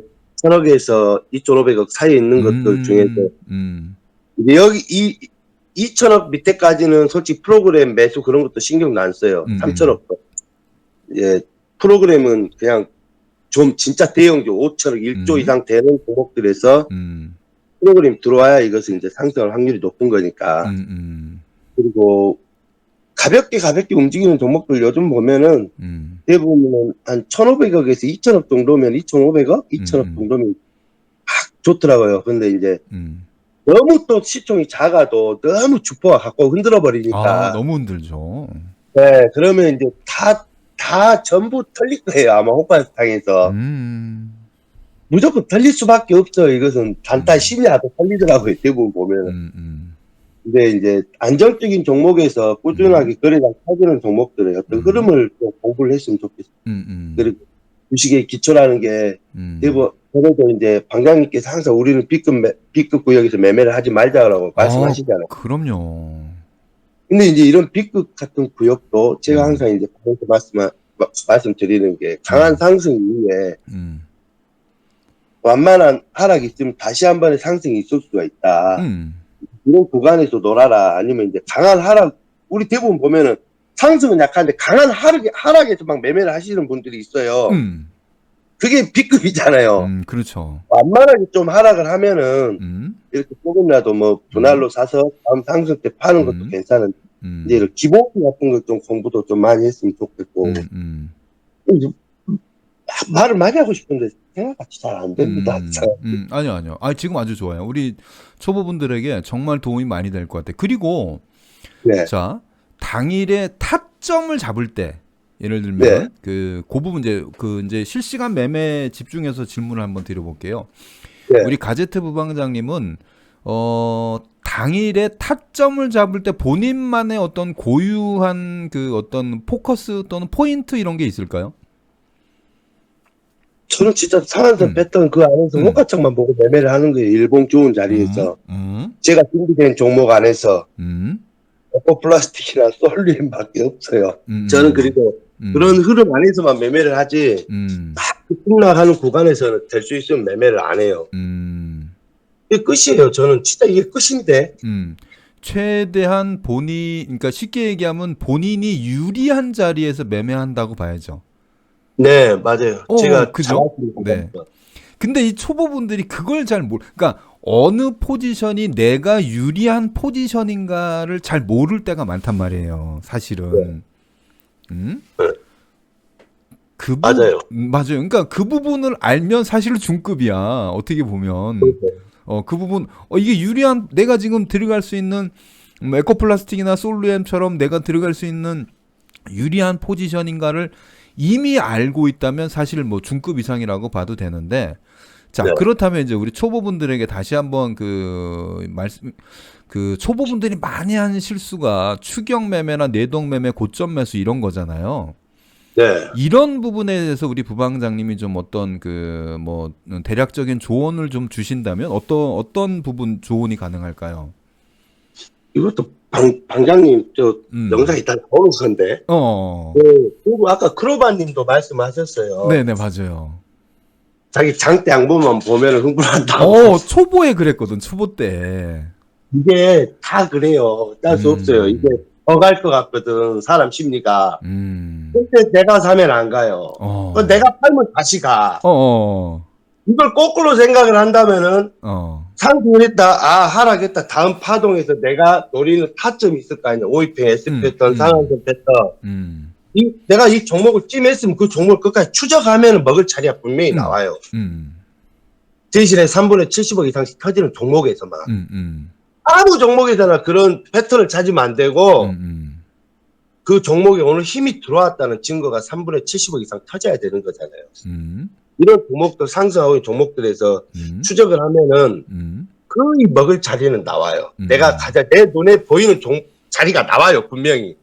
1,000억에서 2,500억 사이에 있는 것들 중에서 이제 여기 2,000억 밑에까지는 솔직히 프로그램 매수 그런 것도 신경도 안 써요. 3,000억도. 예, 프로그램은 그냥 좀 진짜 대형주 5천억 1조 이상 되는 종목들에서 프로그램 들어와야 이것은 이제 상승할 확률이 높은 거니까. 그리고 가볍게 움직이는 종목들 요즘 보면은 대부분은 한 1,500억에서 2,000억 정도면 2,500억? 2,000억 정도면 막 좋더라고요. 근데 이제 너무 또 시총이 작아도 너무 주포가 갖고 흔들어 버리니까. 아, 너무 흔들죠. 네, 그러면 이제 다 전부 털릴 거예요. 아마 호가상에서. 무조건 털릴 수밖에 없어요. 이것은 단타 심리하도 털리더라고요. 대부분 보면. 근데 이제 안정적인 종목에서 꾸준하게 거래량 찾는 종목들의 어떤 흐름을 좀 공부를 했으면 좋겠어요. 그리고 주식의 기초라는 게 대부분 그래도 이제 방장님께서 항상 우리는 B급 구역에서 매매를 하지 말자라고 말씀하시잖아요. 그럼요. 근데 이제 이런 B급 같은 구역도 제가 항상 이제 말씀드리는 게 강한 상승 이후에 완만한 하락이 있으면 다시 한 번의 상승이 있을 수가 있다. 이런 구간에서 놀아라. 아니면 이제 강한 하락, 우리 대부분 보면은 상승은 약한데 강한 하락에서 막 매매를 하시는 분들이 있어요. 그게 B급이잖아요. 그렇죠. 완만하게 좀 하락을 하면은 이렇게 조금이라도 뭐 분할로 사서 다음 상승 때 파는 것도 괜찮은데 이제 이런 기본기 같은 것 좀 공부도 좀 많이 했으면 좋겠고 말을 많이 하고 싶은데 생각같이 잘 안 됩니다. 아니요. 지금 아주 좋아요. 우리 초보분들에게 정말 도움이 많이 될 것 같아요. 그리고 네. 자, 당일에 타점을 잡을 때 예를 들면 네. 그 부분 이제 실시간 매매 집중해서 질문을 한번 드려볼게요. 네. 우리 가제트 부방장님은 당일에 타점을 잡을 때 본인만의 어떤 고유한 그 어떤 포커스 또는 포인트 이런 게 있을까요? 저는 진짜 상한선 패턴 그 안에서 호가창만 보고 매매를 하는 거예요. 일봉 좋은 자리에서. 제가 준비된 종목 안에서 에코플라스틱이나 솔루엠밖에 없어요. 저는 그리고 그런 흐름 안에서만 매매를 하지 막 급등락하는 구간에서는 될 수 있으면 매매를 안 해요. 이게 끝이에요. 저는 진짜 이게 끝인데. 최대한 그러니까 쉽게 얘기하면 본인이 유리한 자리에서 매매한다고 봐야죠. 네, 맞아요. 제가 그죠? 네. 근데 이 초보분들이 그걸 잘 그러니까 어느 포지션이 내가 유리한 포지션인가를 잘 모를 때가 많단 말이에요. 사실은. 네. 맞아요. 맞아요. 그러니까 그 부분을 알면 사실 중급이야. 어떻게 보면. 그 부분 이게 유리한 내가 지금 들어갈 수 있는 에코플라스틱이나 솔루엠처럼 내가 들어갈 수 있는 유리한 포지션인가를 이미 알고 있다면 사실 뭐 중급 이상이라고 봐도 되는데 자, 네. 그렇다면 이제 우리 초보분들에게 다시 한번 그 초보분들이 많이 하는 실수가 추격 매매나 내동 매매, 고점 매수 이런 거잖아요. 네. 이런 부분에 대해서 우리 부방장님이 좀 어떤 그 뭐 대략적인 조언을 좀 주신다면 어떤 부분 조언이 가능할까요? 이것도 방장님 저 영상 이따 보는 건데. 그리고 아까 크로바님도 말씀하셨어요. 네네 맞아요. 자기 장대 양보만 보면 흥분한다고. 초보에 그랬거든. 초보 때. 이게 다 그래요. 짤 수 없어요. 이게 더 갈 것 같거든. 사람 심리가. 근데 내가 사면 안 가요. 내가 팔면 다시 가. 이걸 거꾸로 생각을 한다면은 상승을 했다. 하락했다. 다음 파동에서 내가 노리는 타점이 있을 거 아니야. 5위평, S 패턴, 상한선 패턴. 내가 이 종목을 찜했으면 그 종목을 끝까지 추적하면 먹을 자리가 분명히 나와요. 대신에 3분의 70억 이상씩 터지는 종목에서만. 아무 종목에서나 그런 패턴을 찾으면 안 되고, 그 종목에 오늘 힘이 들어왔다는 증거가 3분의 70억 이상 터져야 되는 거잖아요. 이런 종목들, 상승하고 있는 종목들에서 추적을 하면은 거의 먹을 자리는 나와요. 내가 내 눈에 보이는 자리가 나와요, 분명히.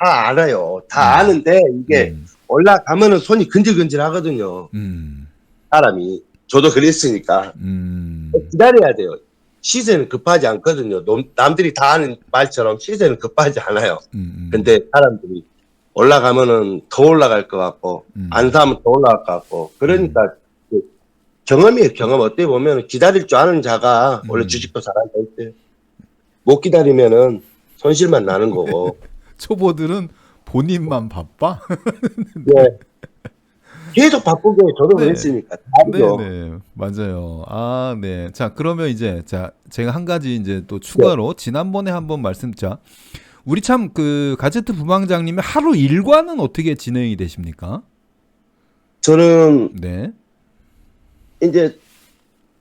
다 알아요. 다 아는데 이게 올라가면은 손이 근질근질 하거든요. 사람이. 저도 그랬으니까. 기다려야 돼요. 시세는 급하지 않거든요. 남들이 다 아는 말처럼 시세는 급하지 않아요. 근데 사람들이 올라가면은 더 올라갈 것 같고, 안 사면 더 올라갈 것 같고. 그러니까 경험이에요, 경험. 어떻게 보면 기다릴 줄 아는 자가 원래 주식도 잘한다 했대. 못 기다리면은 손실만 나는 거고. 초보들은 본인만 바빠? 네. 계속 바쁘게 저도 그랬으니까. 다르죠. 네, 맞아요. 아, 네. 자, 그러면 이제 제가 한 가지 이제 또 추가로 지난번에 한번 우리 참 그 가제트 부방장님의 하루 일과는 어떻게 진행이 되십니까? 저는 이제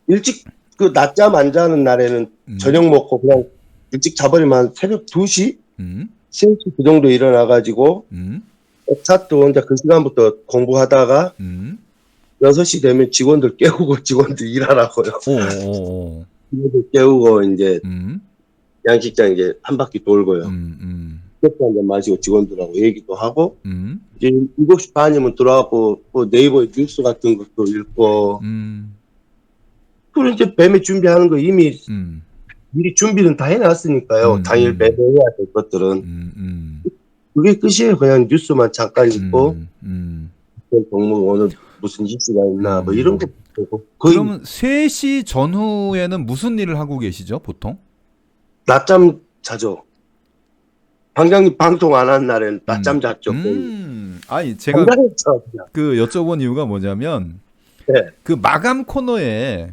일찍 그 낮잠 안 자는 날에는 저녁 먹고 그냥 일찍 자버리면 새벽 2시? 3시 그 정도 일어나가지고 차도 혼자 그 시간부터 공부하다가 6시 되면 직원들 깨우고 직원들 일하라고요. 직원들 깨우고 이제 양식장 이제 한 바퀴 돌고요. 커피 한잔 마시고 직원들하고 얘기도 하고 이제 7시 반이면 들어가고 뭐 네이버에 뉴스 같은 것도 읽고 그리고 이제 매매 준비하는 거 이미 미리 준비는 다 해놨으니까요. 당일 매매해야 될 것들은 그게 끝이에요. 그냥 뉴스만 잠깐 읽고 종목 오늘 무슨 이슈가 있나 뭐 이런 거 보고. 그러면 3시 전후에는 무슨 일을 하고 계시죠, 보통? 낮잠 자죠. 방장님 방송 안 한 날엔 낮잠 잤죠. 아니 제가 그 여쭤본 이유가 뭐냐면 그 마감 코너에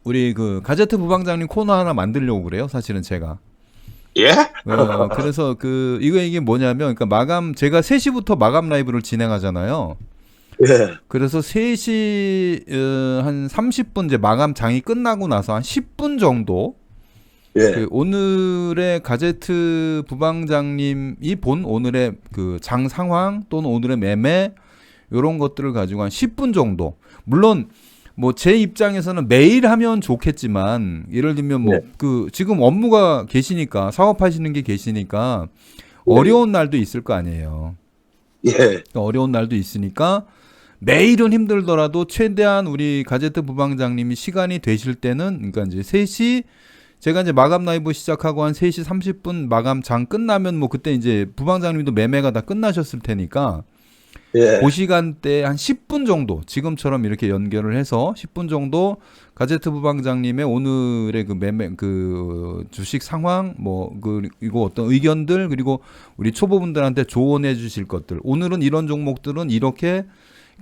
우리 그 가제트 부방장님 코너 하나 만들려고 그래요. 사실은 제가. 그래서 이게 뭐냐면 그러니까 제가 3시부터 마감 라이브를 진행하잖아요. 그래서 3시 한 30분 이제 마감 장이 끝나고 나서 한 10분 정도 그 오늘의 가제트 부방장님이 본 오늘의 그 장 상황 또는 오늘의 매매 이런 것들을 가지고 한 10분 정도. 물론 뭐 제 입장에서는 매일 하면 좋겠지만 예를 들면 뭐 지금 업무가 계시니까 사업하시는 게 계시니까 어려운 날도 있을 거 아니에요. 어려운 날도 있으니까 매일은 힘들더라도 최대한 우리 가제트 부방장님이 시간이 되실 때는 그러니까 이제 3시 제가 이제 마감 라이브 시작하고 한 3시 30분 마감 장 끝나면 뭐 그때 이제 부방장님도 매매가 다 끝나셨을 테니까 그 시간대 한 10분 정도 지금처럼 이렇게 연결을 해서 10분 정도 가제트 부방장님의 오늘의 그 매매 그 주식 상황 뭐 그리고 어떤 의견들 그리고 우리 초보분들한테 조언해 주실 것들 오늘은 이런 종목들은 이렇게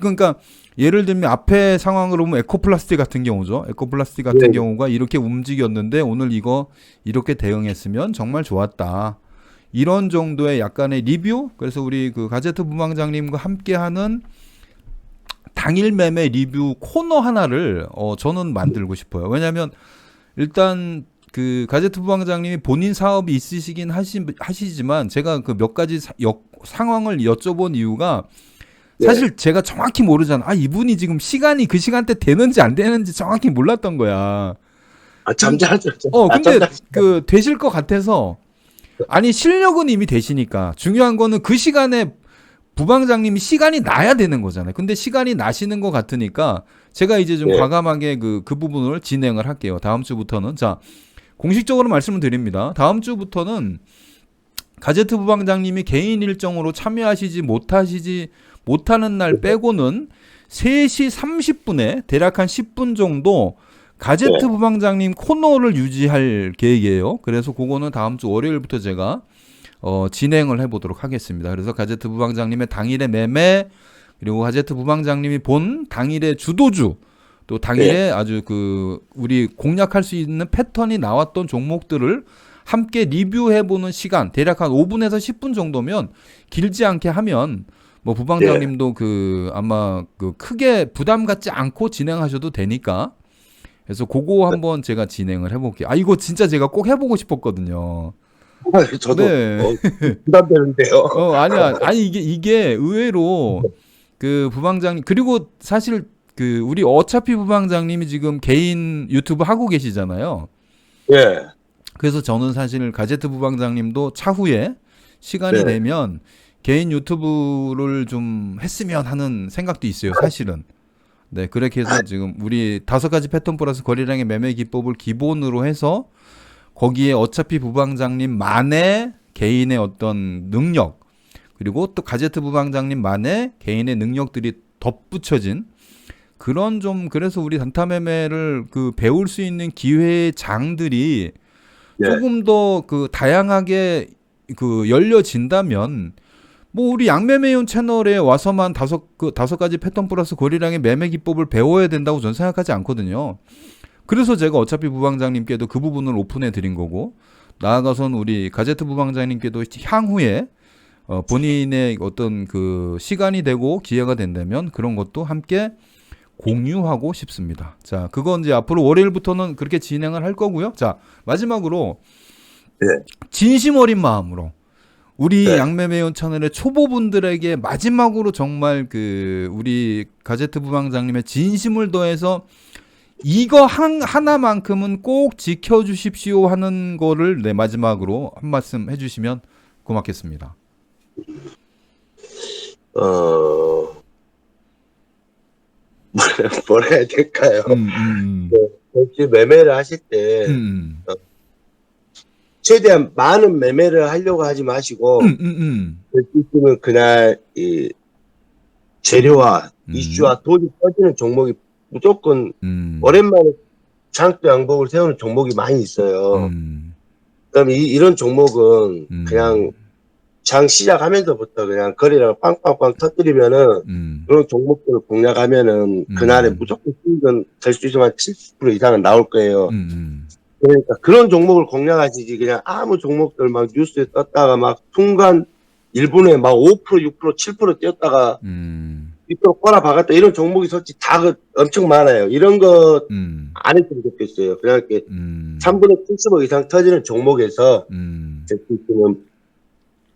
그러니까 예를 들면 앞에 상황으로 보면 에코플라스틱 같은 경우죠. 에코플라스틱 같은 경우가 이렇게 움직였는데 오늘 이거 이렇게 대응했으면 정말 좋았다. 이런 정도의 약간의 리뷰. 그래서 우리 그 가제트 부방장님과 함께하는 당일 매매 리뷰 코너 하나를 저는 만들고 싶어요. 왜냐하면 일단 그 가제트 부방장님이 본인 사업이 있으시긴 하시지만 제가 그 몇 가지 상황을 여쭤본 이유가 사실 제가 정확히 모르잖아. 이분이 지금 시간이 그 시간대 되는지 안 되는지 정확히 몰랐던 거야. 잠자죠. 근데 그 되실 것 같아서 아니 실력은 이미 되시니까 중요한 거는 그 시간에 부방장님이 시간이 나야 되는 거잖아요. 근데 시간이 나시는 것 같으니까 제가 이제 좀 과감하게 그 부분을 진행을 할게요. 다음 주부터는 자 공식적으로 말씀을 드립니다. 다음 주부터는 가제트 부방장님이 개인 일정으로 참여하시지 못하는 날 빼고는 3시 30분에 대략 한 10분 정도 가제트 부방장님 코너를 유지할 계획이에요. 그래서 그거는 다음 주 월요일부터 제가 진행을 해보도록 하겠습니다. 그래서 가제트 부방장님의 당일의 매매 그리고 가제트 부방장님이 본 당일의 주도주 또 당일에 아주 우리 공략할 수 있는 패턴이 나왔던 종목들을 함께 리뷰해보는 시간 대략 한 5분에서 10분 정도면 길지 않게 하면 뭐 부방장님도 그 아마 그 크게 부담 갖지 않고 진행하셔도 되니까 그래서 그거 한번 제가 진행을 해볼게요. 아 이거 진짜 제가 꼭 해보고 싶었거든요. 저도 네. 부담되는데요. 아니야. 아니 이게 의외로 그 부방장님 그리고 사실 그 우리 어차피 부방장님이 지금 개인 유튜브 하고 계시잖아요. 예. 그래서 저는 사실 가제트 부방장님도 차후에 시간이 네. 되면 개인 유튜브를 좀 했으면 하는 생각도 있어요, 사실은. 네, 그렇게 해서 지금 우리 5가지 패턴 플러스 거래량의 매매 기법을 기본으로 해서 거기에 어차피 부방장님만의 개인의 어떤 능력 그리고 또 가제트 부방장님만의 개인의 능력들이 덧붙여진 그런 좀 그래서 우리 단타 매매를 그 배울 수 있는 기회의 장들이 예. 조금 더 그 다양하게 그 열려진다면 뭐 우리 양매매용 채널에 와서만 5가지 패턴 플러스 거래량의 매매 기법을 배워야 된다고 저는 생각하지 않거든요. 그래서 제가 어차피 부방장님께도 그 부분을 오픈해 드린 거고 나아가선 우리 가제트 부방장님께도 향후에 본인의 어떤 그 시간이 되고 기회가 된다면 그런 것도 함께 공유하고 싶습니다. 자, 그건 이제 앞으로 월요일부터는 그렇게 진행을 할 거고요. 자, 마지막으로 네. 진심 어린 마음으로 우리 네. 양매매원 채널의 초보분들에게 마지막으로 정말 그 우리 가제트 부방장님의 진심을 더해서 이거 하나만큼은 꼭 지켜주십시오 하는 거를 네, 마지막으로 한 말씀 해주시면 고맙겠습니다. 뭐라 해야 될까요? 음. 혹시 매매를 하실 때 최대한 많은 매매를 하려고 하지 마시고 있으면 그날 이 재료와 이슈와 돈이 터지는 종목이 무조건 오랜만에 장대 양복을 세우는 종목이 많이 있어요. 그럼 이런 종목은 그냥 장 시작하면서부터 그냥 거래량 빵빵빵 터뜨리면은 그런 종목들을 공략하면은 그날에 무조건 수익은 될 수 있으면 70% 이상은 나올 거예요. 그러니까 그런 종목을 공략하시지 그냥 아무 종목들 막 뉴스에 떴다가 막 순간 1분에 막 5%, 6%, 7% 뛰었다가 밑으로 꼬라 박았다 이런 종목이 솔직히 다 엄청 많아요. 이런 거 안 했으면 좋겠어요. 그냥 이렇게 3분의 70억 이상 터지는 종목에서 지금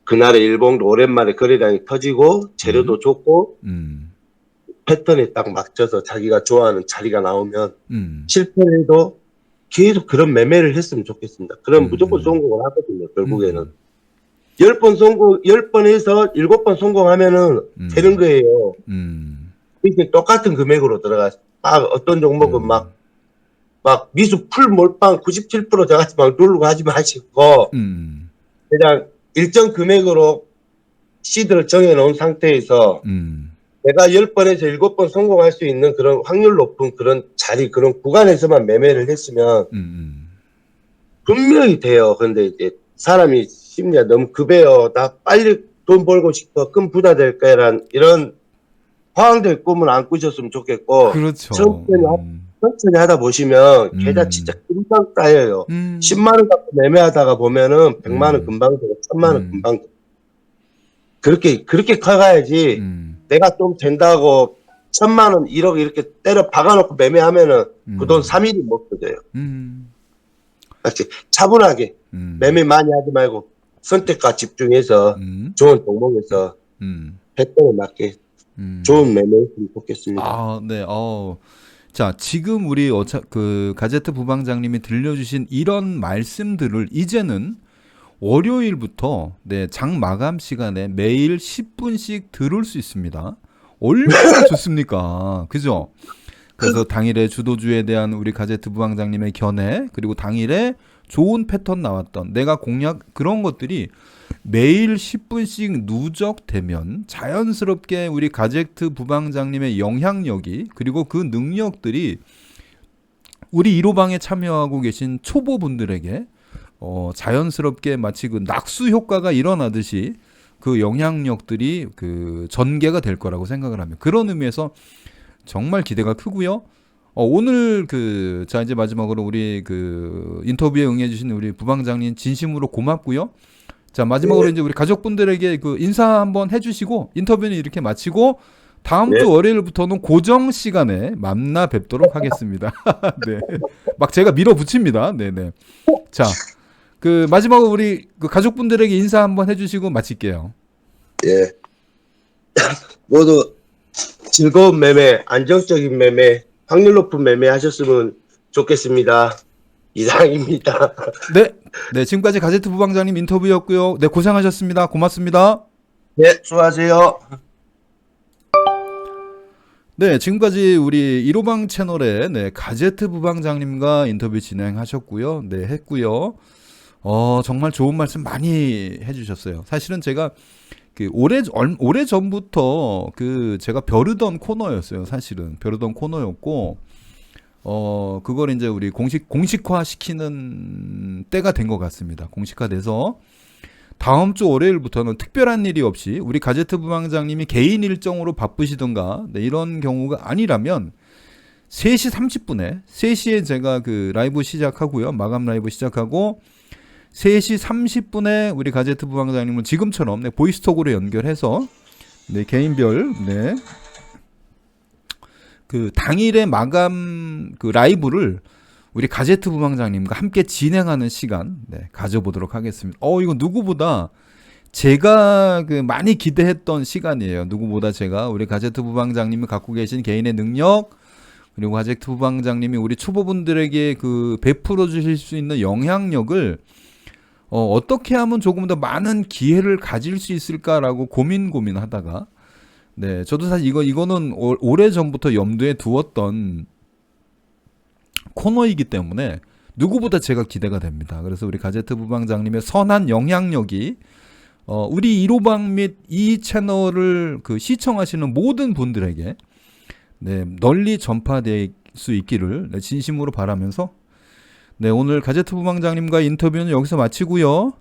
그날의 일봉도 오랜만에 거래량이 터지고 재료도 좋고 패턴에 딱 맞춰서 자기가 좋아하는 자리가 나오면 실패해도 계속 그런 매매를 했으면 좋겠습니다. 그럼 무조건 성공을 하거든요. 결국에는 10번 성공, 10번에서 7번 성공하면은 되는 거예요. 이게 똑같은 금액으로 들어가서 막 어떤 종목은 막 미수 풀 몰빵 97% 저같이 막 누르고 하지 마시고 그냥 일정 금액으로 시드를 정해놓은 상태에서 내가 10번에서 7번 성공할 수 있는 그런 확률 높은 그런 자리, 그런 구간에서만 매매를 했으면 분명히 돼요. 근데 이제 사람이 심리가 너무 급해요. 나 빨리 돈 벌고 싶어. 큰 부자 될 거야란 이런 화왕될 꿈은 안 꾸셨으면 좋겠고. 그렇죠. 천천히 하다 보시면 계좌 진짜 금방 쌓여요. 10만원 갖고 매매하다가 보면은 100만원 금방 되고 1000만원 금방 되고. 그렇게 커가야지 내가 좀 된다고 1000만원, 1억 이렇게 때려 박아놓고 매매하면은 그 돈 3일이 못 터져요. 차분하게 매매 많이 하지 말고 선택과 집중해서 좋은 종목에서 패턴에 맞게 좋은 매매했으면 좋겠습니다. 아, 네. 자, 지금 우리 그 가제트 부방장님이 들려주신 이런 말씀들을 이제는 월요일부터 네, 장 마감 시간에 매일 10분씩 들을 수 있습니다. 얼마나 좋습니까? 그죠? 그래서 당일에 주도주에 대한 우리 가제트 부방장님의 견해 그리고 당일에 좋은 패턴 나왔던 내가 공략 그런 것들이 매일 10분씩 누적되면 자연스럽게 우리 가제트 부방장님의 영향력이 그리고 그 능력들이 우리 1호방에 참여하고 계신 초보분들에게 자연스럽게 마치 그 낙수 효과가 일어나듯이 그 영향력들이 그 전개가 될 거라고 생각을 합니다. 그런 의미에서 정말 기대가 크고요. 오늘 자 이제 마지막으로 우리 인터뷰에 응해주신 우리 부방장님 진심으로 고맙고요. 자 마지막으로 네. 이제 우리 가족분들에게 인사 한번 해주시고 인터뷰는 이렇게 마치고 다음 네. 주 월요일부터는 고정 시간에 만나 뵙도록 하겠습니다. 네, 막 제가 밀어붙입니다. 네네. 자, 마지막으로 우리 가족분들에게 인사 한번 해주시고 마칠게요. 예. 모두 즐거운 매매, 안정적인 매매, 확률 높은 매매 하셨으면 좋겠습니다. 이상입니다. 네, 네 지금까지 가제트 부방장님 인터뷰였고요. 네 고생하셨습니다. 고맙습니다. 네, 수고하세요. 네, 지금까지 우리 1호방 채널에 가제트 부방장님과 인터뷰 진행하셨고요. 네, 했고요. 정말 좋은 말씀 많이 해주셨어요. 사실은 제가 오래 전부터 제가 벼르던 코너였어요. 사실은 벼르던 코너였고, 그걸 이제 우리 공식화 시키는 때가 된 것 같습니다. 공식화돼서 다음 주 월요일부터는 특별한 일이 없이 우리 가제트 부방장님이 개인 일정으로 바쁘시던가 이런 경우가 아니라면 3시 30분에 3시에 제가 라이브 시작하고요. 마감 라이브 시작하고 3시 30분에 우리 가제트 부방장님을 지금처럼 보이스톡으로 연결해서 개인별 당일의 마감 라이브를 우리 가제트 부방장님과 함께 진행하는 시간 가져보도록 하겠습니다. 이거 누구보다 제가 많이 기대했던 시간이에요. 누구보다 제가 우리 가제트 부방장님이 갖고 계신 개인의 능력, 그리고 가제트 부방장님이 우리 초보분들에게 베풀어 주실 수 있는 영향력을 어떻게 하면 조금 더 많은 기회를 가질 수 있을까라고 고민하다가 저도 사실 이거는 오래 전부터 염두에 두었던 코너이기 때문에 누구보다 제가 기대가 됩니다. 그래서 우리 가제트 부방장님의 선한 영향력이 우리 1호방 및 이 채널을 시청하시는 모든 분들에게 널리 전파될 수 있기를 진심으로 바라면서 오늘 가제트 부방장님과 인터뷰는 여기서 마치고요.